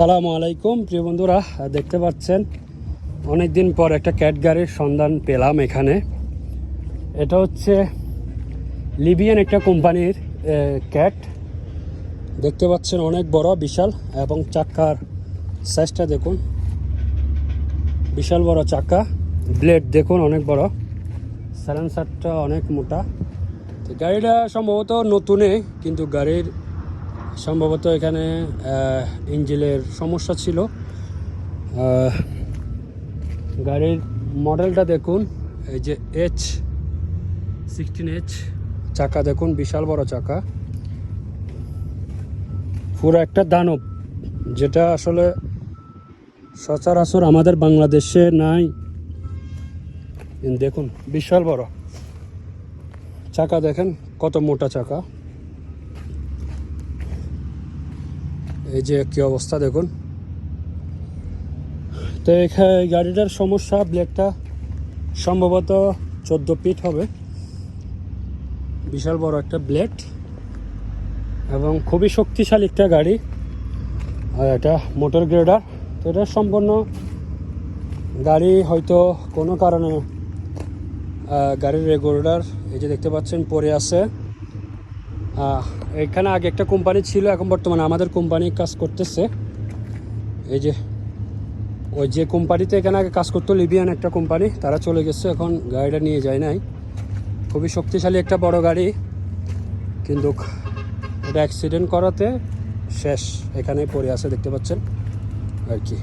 আসসালামু আলাইকুম প্রিয় বন্ধুরা, দেখতে পাচ্ছেন অনেক দিন পর একটা ক্যাট গাড়ির সন্ধান পেলাম এখানে। এটা হচ্ছে লিবিয়ান একটা কোম্পানির ক্যাট। দেখতে পাচ্ছেন অনেক বড় বিশাল, এবং চাকার সাইজটা দেখুন, বিশাল বড় চাকা। ব্লেড দেখুন অনেক বড়, সাইলেন্সারটা অনেক মোটা। তো গাড়িটা সম্ভবত নতুনে, কিন্তু গাড়ির সম্ভবত এখানে ইঞ্জিনের সমস্যা ছিল। গাড়ির মডেলটা দেখুন, এই যে H16H। চাকা দেখুন, বিশাল বড় চাকা, পুরো একটা দানব, যেটা আসলে সচরাচর আমাদের বাংলাদেশে নাই। দেখুন বিশাল বড় চাকা, দেখেন কত মোটা চাকা। এই যে কি অবস্থা দেখুন। তো এখানে গাড়িটার সমস্যা, ব্লেডটা সম্ভবত 14 ফিট হবে, বিশাল বড় একটা ব্লেড এবং খুবই শক্তিশালী একটা গাড়ি। আর এটা মোটর গ্রেডার। তো এটা সম্পূর্ণ গাড়ি হয়তো কোনো কারণে গাড়ির রেগুলেটর এই যে দেখতে পাচ্ছেন পড়ে আছে। এখানে আগে একটা কোম্পানি ছিল, এখন বর্তমানে আমাদের কোম্পানি কাজ করতেছে। এই যে ওই যে কোম্পানিতে এখানে আগে কাজ করতো, লিবিয়ান একটা কোম্পানি, তারা চলে গেছে, এখন গাড়িটা নিয়ে যায় নাই। খুবই শক্তিশালী একটা বড় গাড়ি, কিন্তু এটা অ্যাক্সিডেন্ট করাতে শেষ, এখানেই পড়ে আছে দেখতে পাচ্ছেন আর কি।